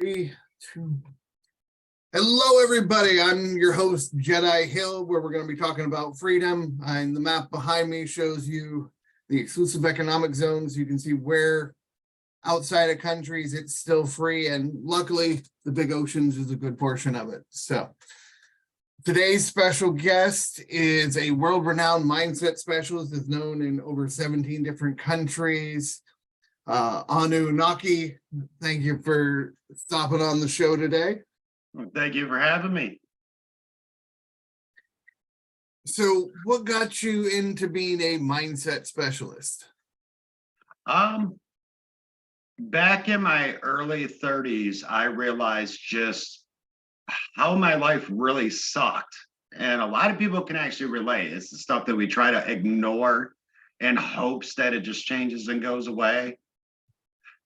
Three, two. Hello, everybody. I'm your host, Jedi Hill, where we're going to be talking about freedom. And the map behind me shows you the exclusive economic zones. You can see where outside of countries it's still free. And luckily, the big oceans is a good portion of it. So today's special guest is a world-renowned mindset specialist, is known in over 17 different countries. Nnaki, thank you for stopping on the show today. Well, thank you for having me. So what got you into being a mindset specialist? Back in my early 30s, I realized just how my life really sucked. And a lot of people can actually relate. It's the stuff that we try to ignore in hopes that it just changes and goes away.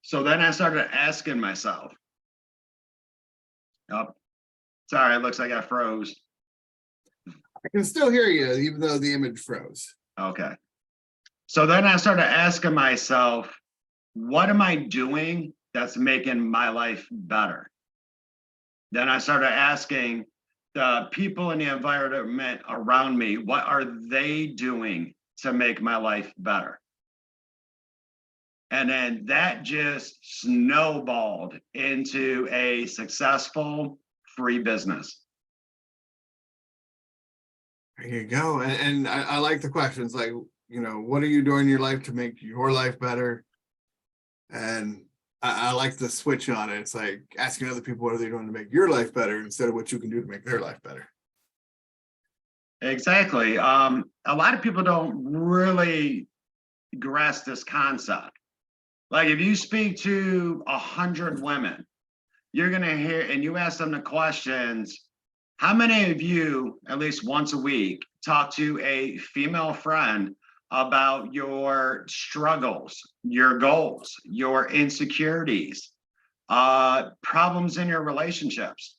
So then I started asking myself, oh, sorry, it looks like I froze. I can still hear you, even though the image froze. Okay. So then I started asking myself, what am I doing that's making my life better? Then I started asking the people in the environment around me, what are they doing to make my life better? And then that just snowballed into a successful free business. There you go. And I like the questions like, what are you doing in your life to make your life better? And I like the switch on it. It's like asking other people, what are they doing to make your life better instead of what you can do to make their life better. Exactly. A lot of people don't really grasp this concept. Like if you speak to 100 women, you're going to hear, and you ask them the questions, how many of you, at least once a week, talk to a female friend about your struggles, your goals, your insecurities, problems in your relationships?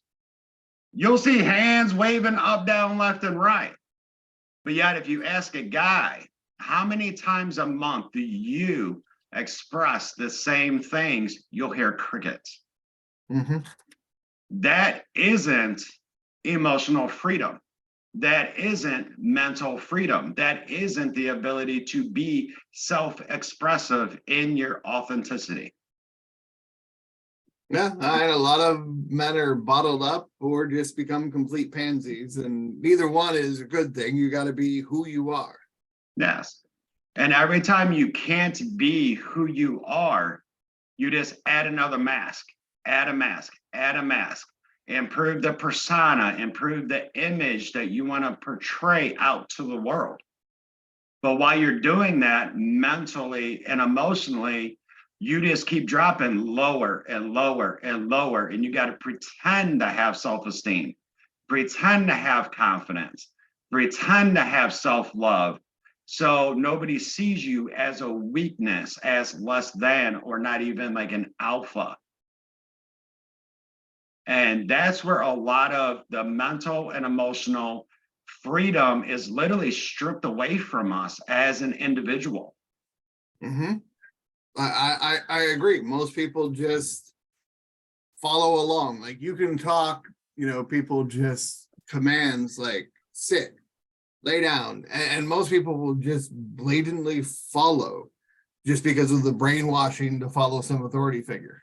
You'll see hands waving up, down, left, and right. But yet, if you ask a guy, how many times a month do you express the same things, you'll hear crickets. Mm-hmm. That isn't emotional freedom. That isn't mental freedom. That isn't the ability to be self-expressive in your authenticity. Yeah, and a lot of men are bottled up or just become complete pansies, and neither one is a good thing. You got to be who you are. Yes. And every time you can't be who you are, you just add another mask, add a mask, add a mask, improve the persona, improve the image that you want to portray out to the world. But while you're doing that mentally and emotionally, you just keep dropping lower and lower and lower. And you got to pretend to have self-esteem, pretend to have confidence, pretend to have self-love. So nobody sees you as a weakness, as less than, or not even like an alpha. And that's where a lot of the mental and emotional freedom is literally stripped away from us as an individual. Mm-hmm. I agree. Most people just follow along. Like you can talk, people just commands like sit, lay down, and most people will just blatantly follow just because of the brainwashing to follow some authority figure.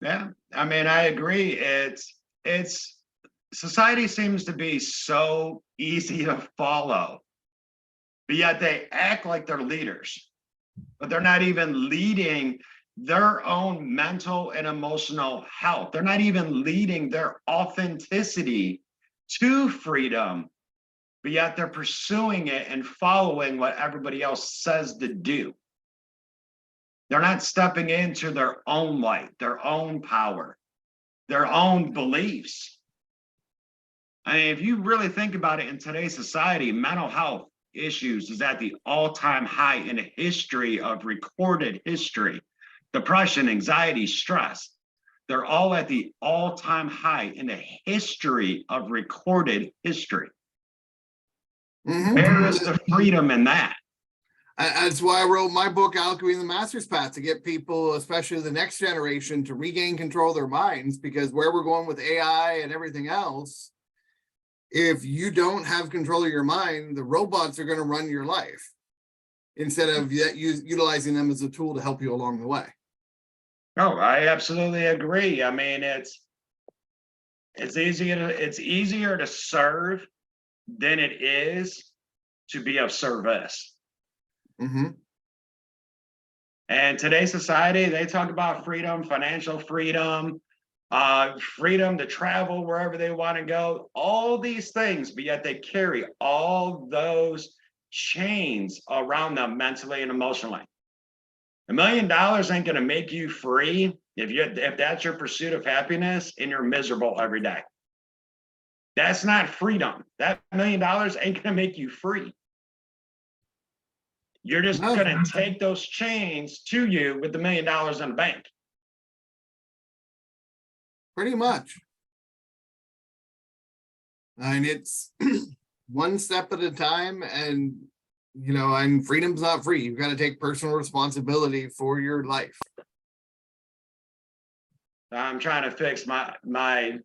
Yeah, I mean, I agree. It's society seems to be so easy to follow, but yet they act like they're leaders, but they're not even leading their own mental and emotional health. They're not even leading their authenticity to freedom, but yet they're pursuing it and following what everybody else says to do. They're not stepping into their own light, their own power, their own beliefs. I mean, if you really think about it in today's society, mental health issues is at the all-time high in the history of recorded history. Depression, anxiety, stress, they're all at the all-time high in the history of recorded history. Mm-hmm. Where is the freedom in that? That's why I wrote my book, Alchemy and the Master's Path, to get people, especially the next generation, to regain control of their minds, because where we're going with AI and everything else, if you don't have control of your mind, the robots are going to run your life instead of utilizing them as a tool to help you along the way. No, I absolutely agree. I mean, it's easier to serve than it is to be of service. Mm-hmm. And today's society, they talk about freedom, financial freedom, freedom to travel wherever they want to go, all these things, but yet they carry all those chains around them mentally and emotionally. $1 million ain't going to make you free if that's your pursuit of happiness and you're miserable every day. That's not freedom. That $1 million ain't going to make you free. You're just going to take those chains to you with the $1 million in the bank. Pretty much. And it's one step at a time, and and freedom's not free. You've got to take personal responsibility for your life. I'm trying to fix my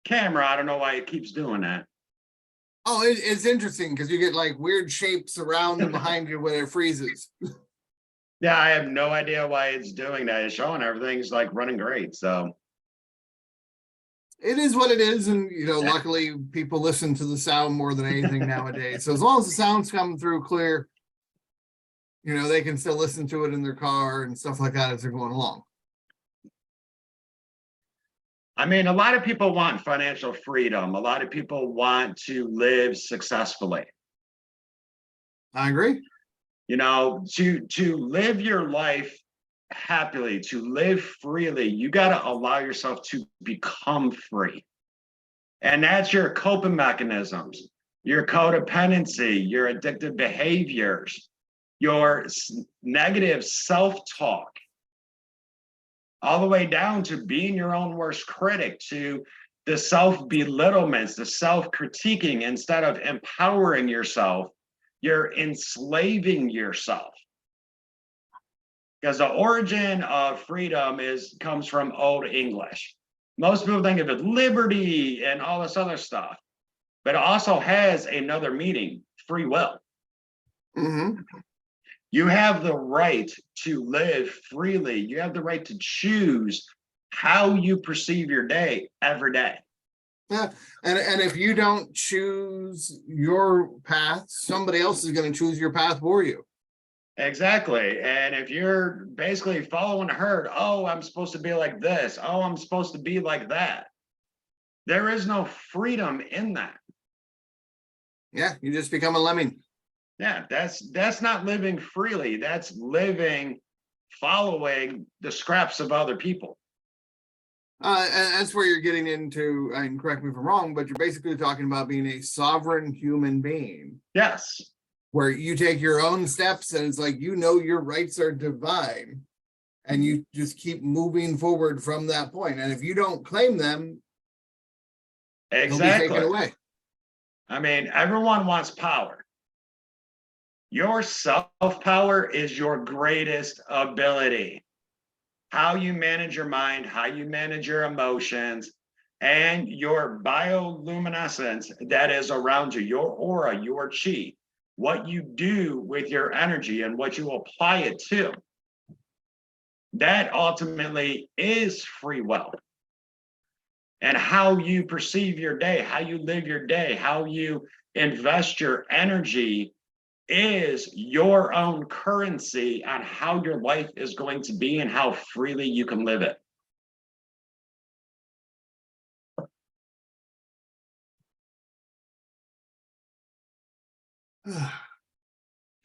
camera. I don't know why it keeps doing that. Oh, it's interesting because you get like weird shapes around and behind you when it freezes. Yeah, I have no idea why it's doing that. It's showing everything's like running great. So it is what it is. And, luckily people listen to the sound more than anything nowadays. So as long as the sound's coming through clear, they can still listen to it in their car and stuff like that as they're going along. I mean, a lot of people want financial freedom. A lot of people want to live successfully. I agree. To live your life happily, to live freely, you got to allow yourself to become free. And that's your coping mechanisms, your codependency, your addictive behaviors, your negative self-talk, all the way down to being your own worst critic, to the self-belittlements, the self-critiquing. Instead of empowering yourself, you're enslaving yourself. Because the origin of freedom comes from Old English. Most people think of it liberty and all this other stuff, but it also has another meaning, free will. Mm-hmm. You have the right to live freely. You have the right to choose how you perceive your day every day. Yeah, and if you don't choose your path, somebody else is going to choose your path for you. Exactly. And if you're basically following a herd, oh, I'm supposed to be like this. Oh, I'm supposed to be like that. There is no freedom in that. Yeah, you just become a lemming. Yeah, that's not living freely. That's following the scraps of other people. And that's where you're getting into, and correct me if I'm wrong, but you're basically talking about being a sovereign human being. Yes. Where you take your own steps and it's like, your rights are divine, and you just keep moving forward from that point. And if you don't claim them, exactly, they'll be taken away. I mean, everyone wants power. Your self-power is your greatest ability. How you manage your mind, how you manage your emotions, and your bioluminescence that is around you, your aura, your chi, what you do with your energy and what you apply it to. That ultimately is free will. And how you perceive your day, how you live your day, how you invest your energy is your own currency on how your life is going to be and how freely you can live it.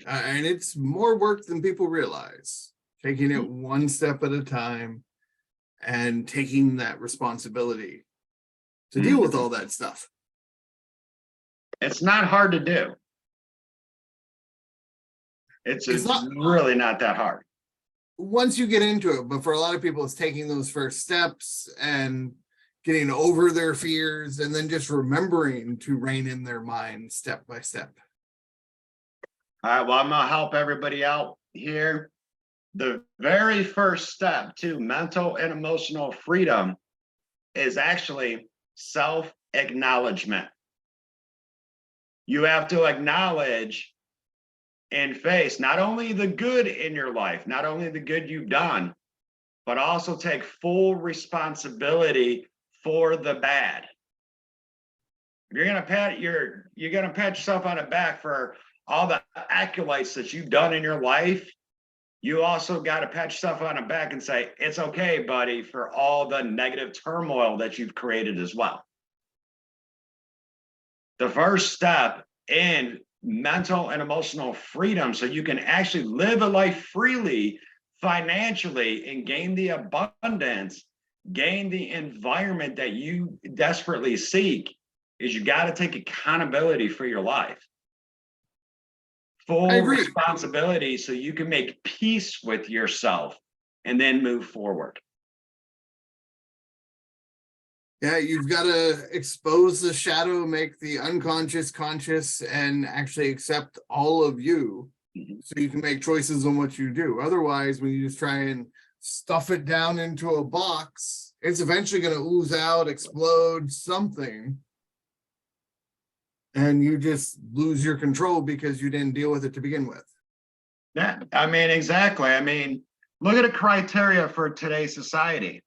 And it's more work than people realize, taking it one step at a time and taking that responsibility to deal with all that stuff. It's not hard to do. It's really not that hard. Once you get into it, but for a lot of people, it's taking those first steps and getting over their fears and then just remembering to rein in their mind step by step. All right, well, I'm gonna help everybody out here. The very first step to mental and emotional freedom is actually self-acknowledgement. You have to acknowledge and face not only the good in your life, not only the good you've done, but also take full responsibility for the bad. You're gonna pat yourself on the back for all the accolades that you've done in your life. You also got to pat yourself on the back and say, it's okay, buddy, for all the negative turmoil that you've created as well. The first step in mental and emotional freedom, so you can actually live a life freely financially and gain the abundance, gain the environment that you desperately seek, is you got to take accountability for your life. Full responsibility so you can make peace with yourself and then move forward. Yeah, you've got to expose the shadow, make the unconscious conscious, and actually accept all of you so you can make choices on what you do. Otherwise, when you just try and stuff it down into a box, it's eventually going to ooze out, explode, something. And you just lose your control because you didn't deal with it to begin with. Yeah, I mean, exactly. I mean, look at the criteria for today's society.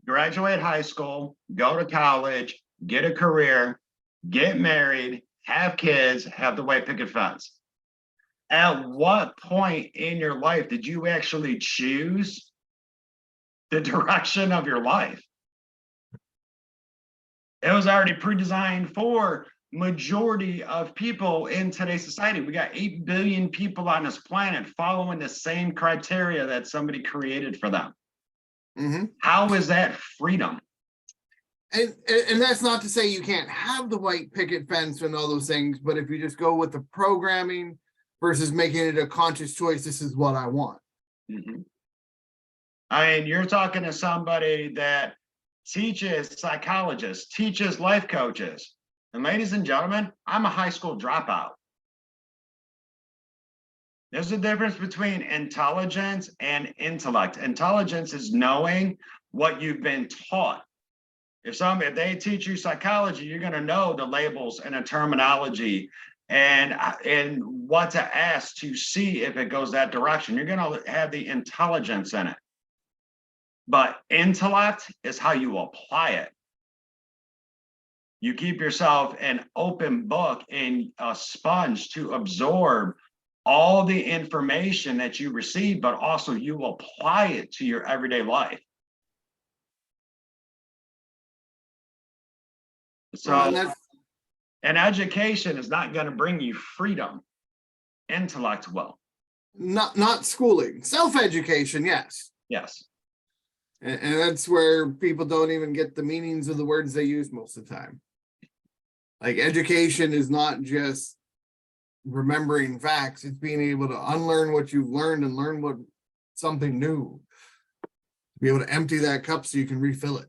Graduate high school, go to college, get a career, get married, have kids, have the white picket fence. At what point in your life did you actually choose the direction of your life? It was already pre-designed for majority of people in today's society. We got 8 billion people on this planet following the same criteria that somebody created for them. How is that freedom? And that's not to say you can't have the white picket fence and all those things, but if you just go with the programming versus making it a conscious choice, this is what I want. I mean, you're talking to somebody that teaches psychologists, teaches life coaches. And ladies and gentlemen, I'm a high school dropout. There's a difference between intelligence and intellect. Intelligence is knowing what you've been taught. If they teach you psychology, you're going to know the labels and the terminology and what to ask to see if it goes that direction. You're going to have the intelligence in it. But intellect is how you apply it. You keep yourself an open book and a sponge to absorb all the information that you receive, but also you apply it to your everyday life. So, an education is not going to bring you freedom. Intellect will. Not schooling. Self-education, yes. Yes. And that's where people don't even get the meanings of the words they use most of the time. Like, education is not just remembering facts, it's being able to unlearn what you've learned and learn something new. Be able to empty that cup so you can refill it.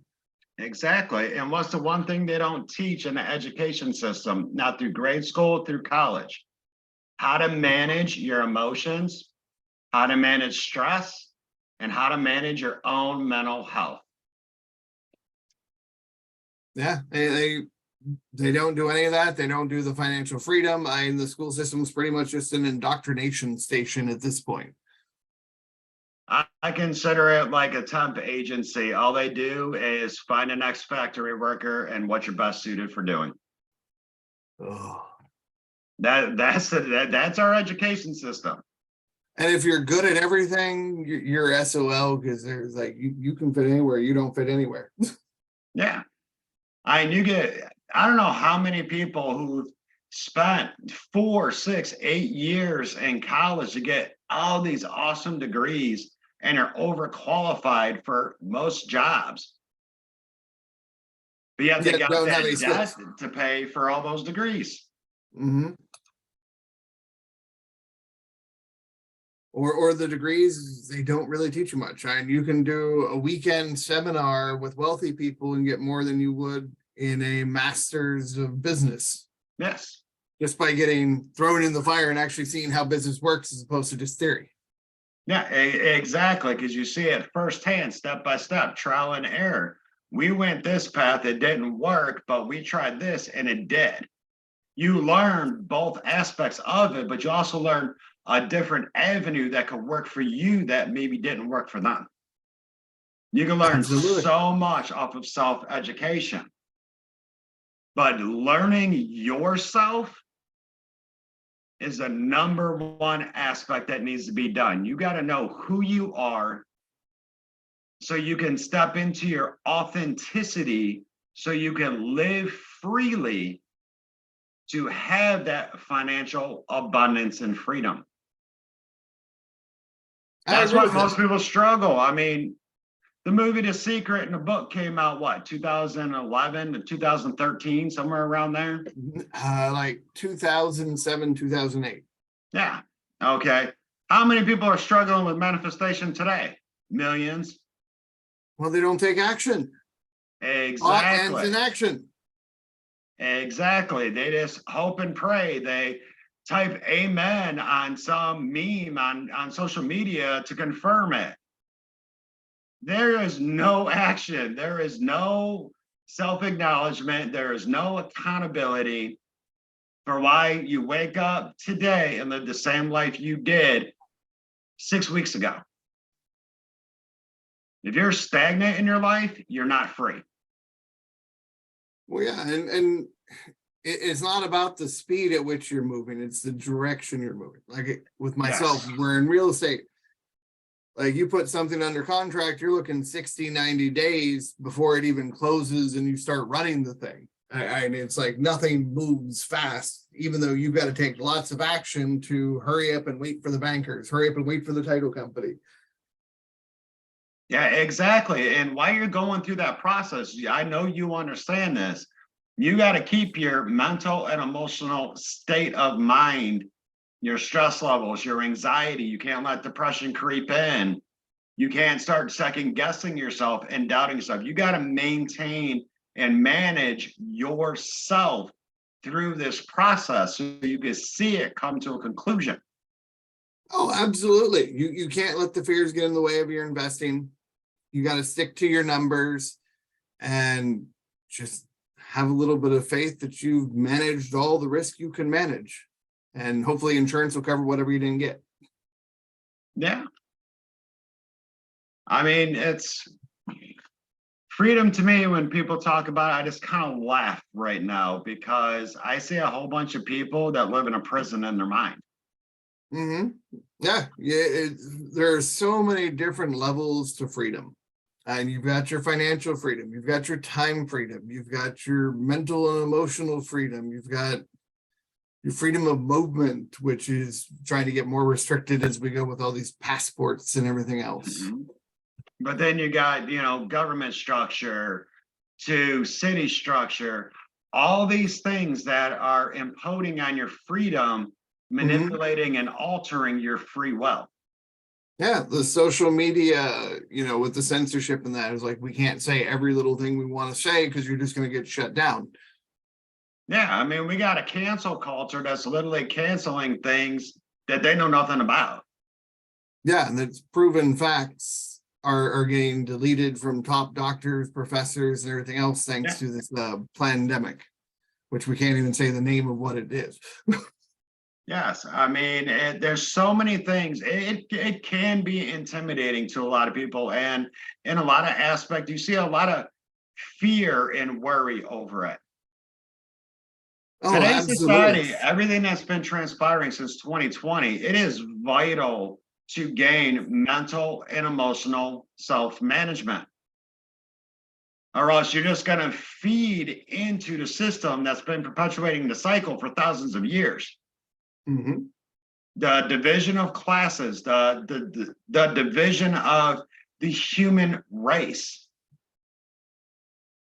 Exactly. And what's the one thing they don't teach in the education system, not through grade school, through college? How to manage your emotions, how to manage stress, and how to manage your own mental health. Yeah, they don't do any of that. They don't do the financial freedom. The school system is pretty much just an indoctrination station at this point. I consider it like a temp agency. All they do is find the next factory worker and what you're best suited for doing. Oh. That's our education system. And if you're good at everything, you're SOL, because there's like you can fit anywhere, you don't fit anywhere. Yeah. I don't know how many people who've spent 4, 6, 8 years in college to get all these awesome degrees and are overqualified for most jobs. But yet they got that debt to pay for all those degrees. Or the degrees, they don't really teach you much. And you can do a weekend seminar with wealthy people and get more than you would in a master's of business. Yes. just by getting thrown in the fire and actually seeing how business works as opposed to just theory. Yeah, exactly. Because you see it firsthand, step by step, trial and error. We went this path, it didn't work, but we tried this and it did. You learn both aspects of it, but you also learn a different avenue that could work for you that maybe didn't work for them. You can learn Absolutely. so much off of self-education. But learning yourself is the number one aspect that needs to be done. You got to know who you are so you can step into your authenticity, so you can live freely to have that financial abundance and freedom. That's why most people struggle. I mean, the movie The Secret and the book came out, what, 2011 to 2013, somewhere around there? Like 2007, 2008. Yeah. Okay. How many people are struggling with manifestation today? Millions. Well, they don't take action. Exactly. Ends in action. Exactly. They just hope and pray. They type amen on some meme on social media to confirm it. There is no action. There is no self-acknowledgement. There is no accountability for why you wake up today and live the same life you did 6 weeks ago. If you're stagnant in your life, you're not free. Well, yeah, and it's not about the speed at which you're moving, it's the direction you're moving. Like with myself, yes. We're in real estate. Like you put something under contract, you're looking 60, 90 days before it even closes and you start running the thing. And it's like nothing moves fast, even though you've got to take lots of action to hurry up and wait for the bankers, hurry up and wait for the title company. Yeah, exactly. And while you're going through that process, I know you understand this. You got to keep your mental and emotional state of mind, your stress levels, your anxiety. You can't let depression creep in. You can't start second guessing yourself and doubting yourself. You got to maintain and manage yourself through this process so you can see it come to a conclusion. Oh, absolutely. You can't let the fears get in the way of your investing. You got to stick to your numbers and just have a little bit of faith that you've managed all the risk you can manage. And hopefully insurance will cover whatever you didn't get. Yeah. I mean, it's freedom to me. When people talk about it, I just kind of laugh right now because I see a whole bunch of people that live in a prison in their mind. Mm-hmm. Yeah. There are so many different levels to freedom. And you've got your financial freedom, you've got your time freedom, you've got your mental and emotional freedom, you've got your freedom of movement, which is trying to get more restricted as we go with all these passports and everything else. Mm-hmm. But then you got, government structure to city structure, all these things that are imposing on your freedom, manipulating and altering your free will. Yeah, the social media, with the censorship and that is like, we can't say every little thing we want to say because you're just going to get shut down. Yeah, I mean, we got a cancel culture that's literally canceling things that they know nothing about. Yeah, and it's proven facts are getting deleted from top doctors, professors, and everything else thanks to this pandemic, which we can't even say the name of what it is. Yes, I mean, there's so many things. It can be intimidating to a lot of people, and in a lot of aspects, you see a lot of fear and worry over it. Oh, Today's absolutely. society, everything that's been transpiring since 2020, it is vital to gain mental and emotional self-management. Or else you're just going to feed into the system that's been perpetuating the cycle for thousands of years. Mm-hmm. The division of classes, the division of the human race.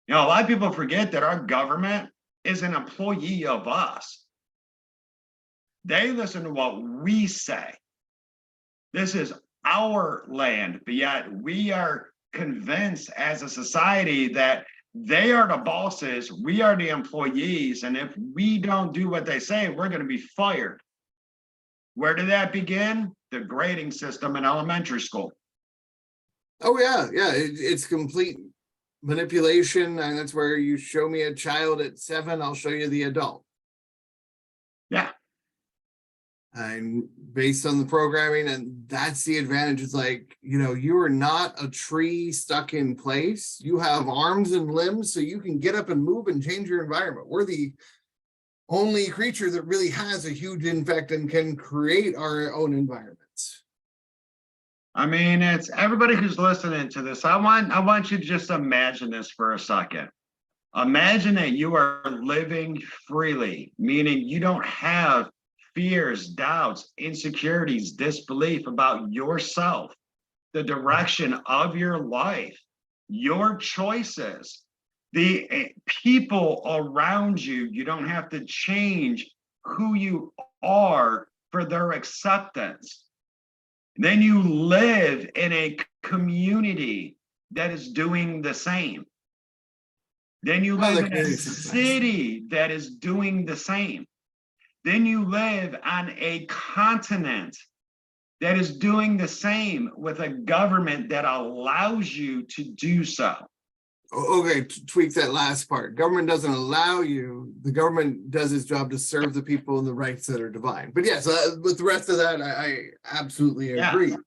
A lot of people forget that our government is an employee of us. They listen to what we say. This is our land, but yet we are convinced as a society that They are the bosses, we are the employees, and if we don't do what they say, we're going to be fired. Where did that begin? The grading system in elementary school. Oh yeah, it's complete manipulation, and that's where you show me a child at 7, I'll show you the adult. Yeah. And based on the programming, and that's the advantage. It's like, you are not a tree stuck in place. You have arms and limbs, so you can get up and move and change your environment. We're the only creature that really has a huge impact and can create our own environments. I mean, it's everybody who's listening to this. I want you to just imagine this for a second. Imagine that you are living freely, meaning you don't have fears, doubts, insecurities, disbelief about yourself, the direction of your life, your choices, the people around you. You don't have to change who you are for their acceptance. Then you live in a community that is doing the same. Then you live in a city that is doing the same. Then you live on a continent that is doing the same with a government that allows you to do so. Okay, tweak that last part. Government doesn't allow you. The government does its job to serve the people and the rights that are divine. But yes, with the rest of that, I absolutely agree. Yeah.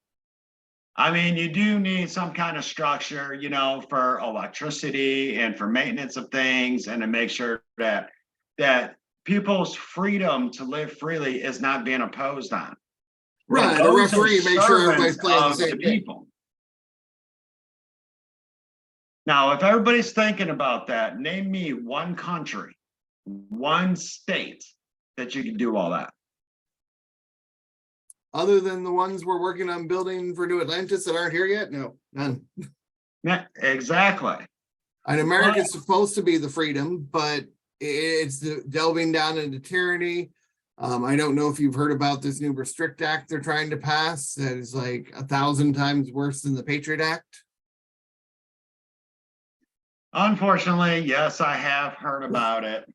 I mean, you do need some kind of structure, for electricity and for maintenance of things, and to make sure that people's freedom to live freely is not being opposed on. Right, a referee makes sure everybody's playing the same people. Now, if everybody's thinking about that, name me one country, one state that you can do all that. Other than the ones we're working on building for New Atlantis that aren't here yet? No, none. Yeah, exactly. And America's supposed to be the freedom, but it's delving down into tyranny. I don't know if you've heard about this new Restrict Act they're trying to pass that is like 1,000 times worse than the Patriot Act. Unfortunately, yes, I have heard about it.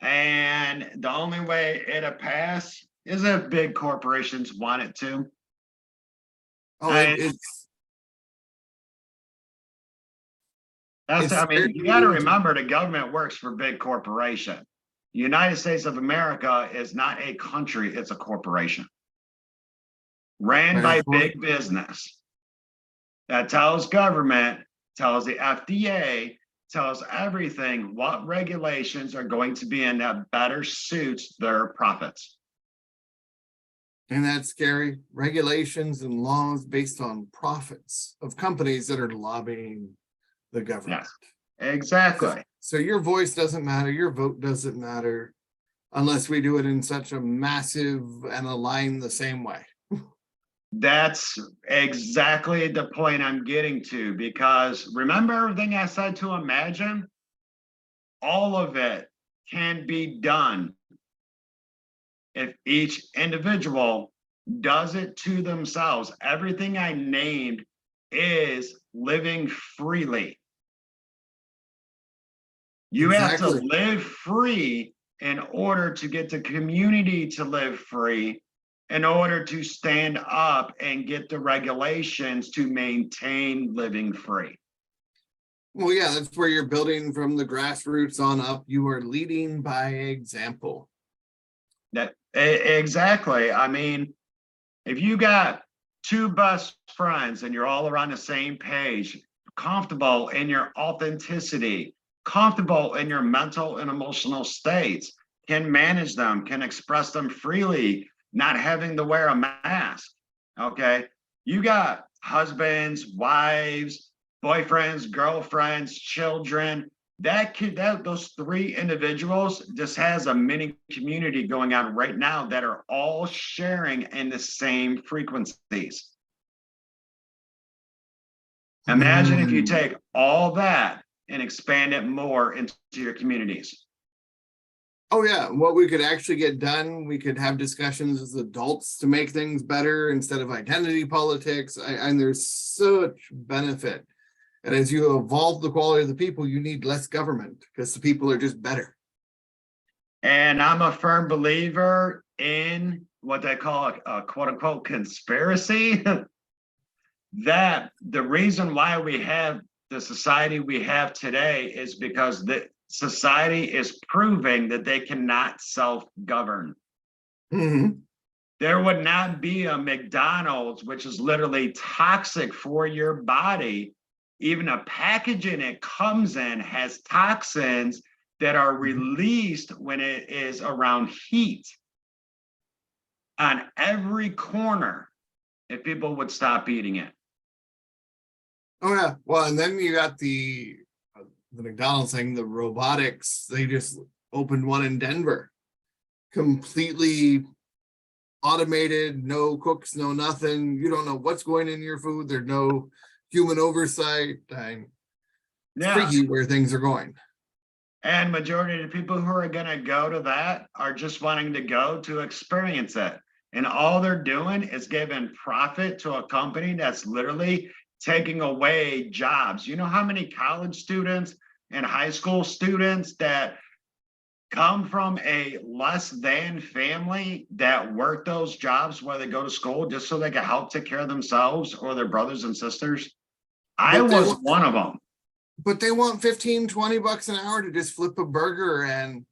And the only way it'll pass is if big corporations want it to. You got to remember the government works for big corporation. The United States of America is not a country, it's a corporation ran by big business that tells government, tells the FDA, tells everything what regulations are going to be in that better suits their profits. And that's scary. Regulations and laws based on profits of companies that are lobbying the government. Yes, exactly. So your voice doesn't matter, your vote doesn't matter unless we do it in such a massive and aligned the same way. That's exactly the point I'm getting to, because remember everything I said to imagine? All of it can be done if each individual does it to themselves. Everything I named is living freely. You have to live free in order to get the community to live free, in order to stand up and get the regulations to maintain living free. Well, yeah, that's where you're building from the grassroots on up. You are leading by example. Exactly. I mean, if you got two best friends and you're all around the same page, comfortable in your authenticity, comfortable in your mental and emotional states, can manage them, can express them freely, not having to wear a mask. Okay. You got husbands, wives, boyfriends, girlfriends, children. Those three individuals just has a mini community going on right now that are all sharing in the same frequencies. Imagine if you take all that and expand it more into your communities. Oh yeah, what we could actually get done, we could have discussions as adults to make things better instead of identity politics. And there's such benefit And as you evolve the quality of the people, you need less government because the people are just better. And I'm a firm believer in what they call a quote unquote conspiracy. That the reason why we have the society we have today is because the society is proving that they cannot self-govern. Mhm. There would not be a McDonald's, which is literally toxic for your body. Even a packaging it comes in has toxins that are released when it is around heat on every corner if people would stop eating it. Oh yeah. Well, and then you got the McDonald's thing, the robotics. They just opened one in Denver, completely automated, no cooks, no nothing. You don't know what's going in your food. There's no human oversight. It's Yeah. freaky where things are going. And majority of the people who are going to go to that are just wanting to go to experience it. And all they're doing is giving profit to a company that's literally taking away jobs. You know how many college students and high school students that come from a less than family that work those jobs where they go to school just so they can help take care of themselves or their brothers and sisters? I was one of them. But they want 15, 20 bucks an hour to just flip a burger. And,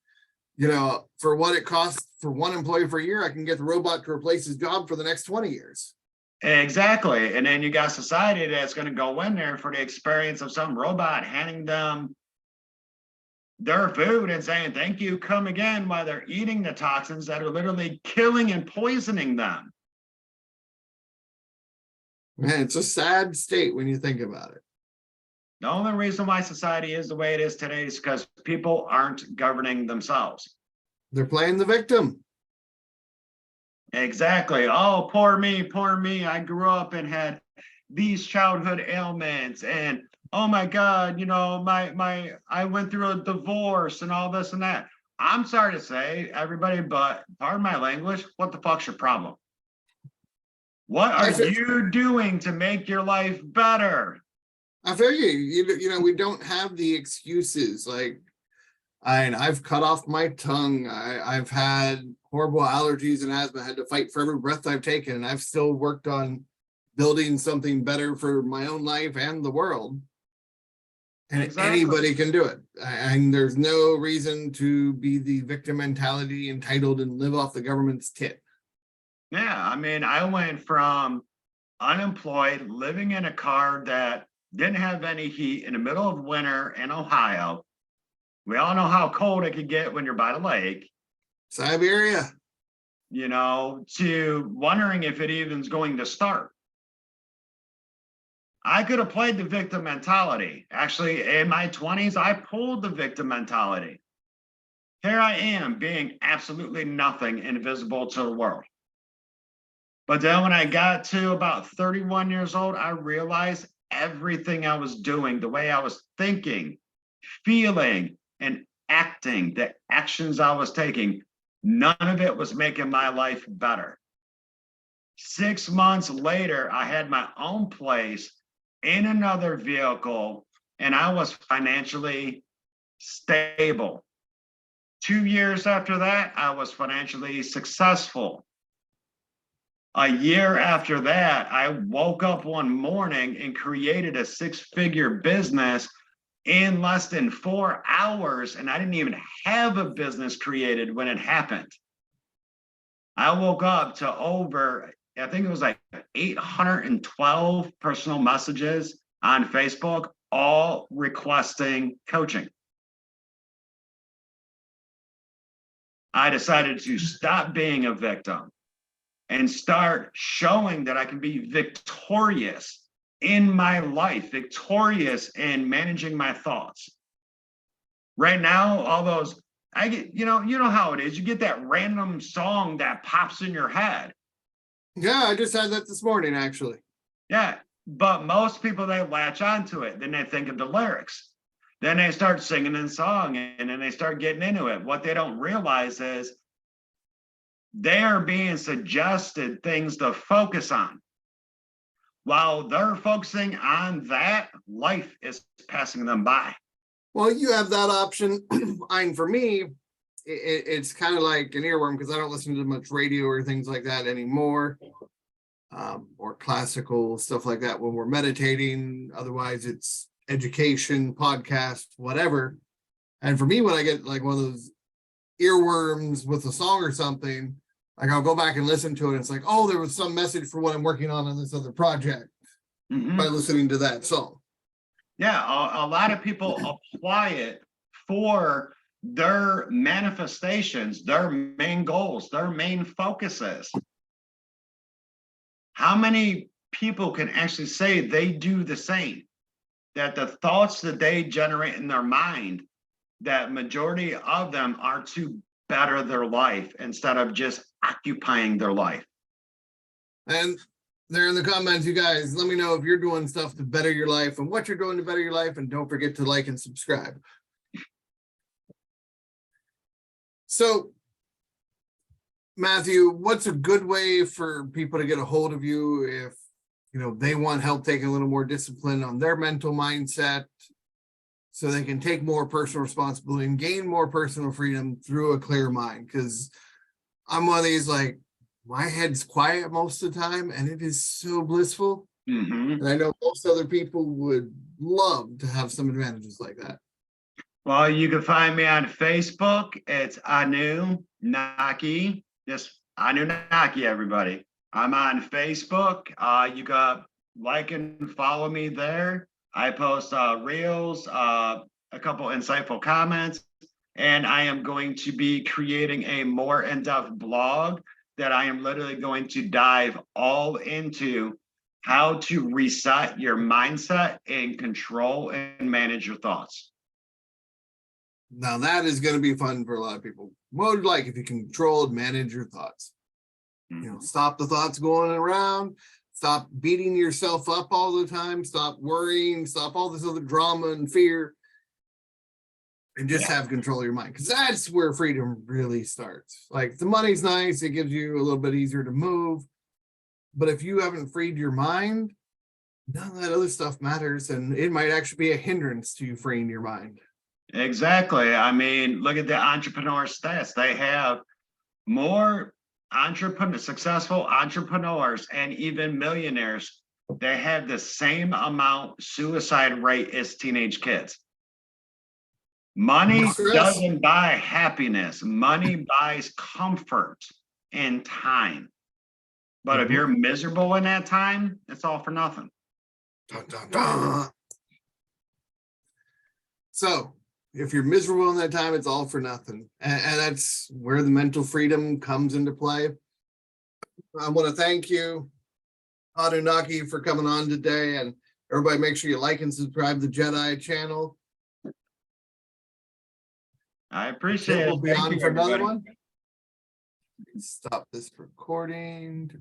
for what it costs for one employee for a year, I can get the robot to replace his job for the next 20 years. Exactly. And then you got society that's going to go in there for the experience of some robot handing them their food and saying, thank you, come again, while they're eating the toxins that are literally killing and poisoning them. Man, it's a sad state when you think about it. The only reason why society is the way it is today is because people aren't governing themselves. They're playing the victim. Exactly. Oh, poor me, poor me. I grew up and had these childhood ailments, and oh my God, I went through a divorce and all this and that. I'm sorry to say, everybody, but pardon my language, what the fuck's your problem? What are you doing to make your life better? I feel you. We don't have the excuses. Like, I've cut off my tongue. I've had horrible allergies and asthma. I had to fight for every breath I've taken, and I've still worked on building something better for my own life and the world. And exactly. Anybody can do it. And there's no reason to be the victim mentality, entitled, and live off the government's tit. Yeah, I mean, I went from unemployed, living in a car that didn't have any heat in the middle of winter in Ohio. We all know how cold it could get when you're by the lake. Siberia. To wondering if it even's going to start. I could have played the victim mentality. Actually, in my 20s, I pulled the victim mentality. Here I am being absolutely nothing, invisible to the world. But then when I got to about 31 years old, I realized everything I was doing, the way I was thinking, feeling, and acting, the actions I was taking, none of it was making my life better. 6 months later, I had my own place in another vehicle, and I was financially stable. 2 years after that, I was financially successful. A year after that, I woke up one morning and created a 6-figure business in less than 4 hours, and I didn't even have a business created when it happened. I woke up to over, I think it was like 812 personal messages on Facebook, all requesting coaching. I decided to stop being a victim and start showing that I can be victorious in my life, victorious in managing my thoughts. Right now, all those, I get, you know how it is. You get that random song that pops in your head. Yeah, I just had that this morning, actually. Yeah, but most people, they latch onto it. Then they think of the lyrics. Then they start singing the song, and then they start getting into it. What they don't realize is they are being suggested things to focus on. while they're focusing on that, life is passing them by. Well, you have that option. And for me, it's kind of like an earworm because I don't listen to much radio or things like that anymore, or classical stuff like that when we're meditating. Otherwise, it's education, podcast, whatever. And for me, when I get like one of those earworms with a song or something, like I'll go back and listen to it. It's like, oh, there was some message for what I'm working on this other project by listening to that song. Yeah, a lot of people apply it for their manifestations, their main goals, their main focuses. How many people can actually say they do the same? That the thoughts that they generate in their mind, that majority of them are to better their life instead of just occupying their life. And there in the comments, you guys, let me know if you're doing stuff to better your life and what you're doing to better your life. And don't forget to like and subscribe. So, Matthew, what's a good way for people to get a hold of you if, you know, they want help taking a little more discipline on their mental mindset so they can take more personal responsibility and gain more personal freedom through a clear mind? Because I'm one of these, like, my head's quiet most of the time and it is so blissful. And I know most other people would love to have some advantages like that. Well, you can find me on Facebook. It's Nnaki. Just Nnaki, everybody. I'm on Facebook. You can like and follow me there. I post reels, a couple insightful comments, and I am going to be creating a more in-depth blog that I am literally going to dive all into how to reset your mindset and control and manage your thoughts. Now that is going to be fun for a lot of people. What would you like if you control and manage your thoughts? You know, stop the thoughts going around, stop beating yourself up all the time, stop worrying, stop all this other drama and fear, and just have control of your mind. Because that's where freedom really starts. Like, the money's nice, it gives you a little bit easier to move. But if you haven't freed your mind, none of that other stuff matters. And it might actually be a hindrance to you freeing your mind. Exactly. I mean, look at the entrepreneur stats. They have more successful entrepreneurs and even millionaires. They have the same amount suicide rate as teenage kids. Money doesn't buy happiness. Money buys comfort and time. But if you're miserable in that time, it's all for nothing. Dun, dun, dun. So if you're miserable in that time, it's all for nothing. And that's where the mental freedom comes into play. I want to thank you, Nnaki, for coming on today. And everybody, make sure you like and subscribe to the Jedi channel. I appreciate it. We'll be on for another one. Stop this recording.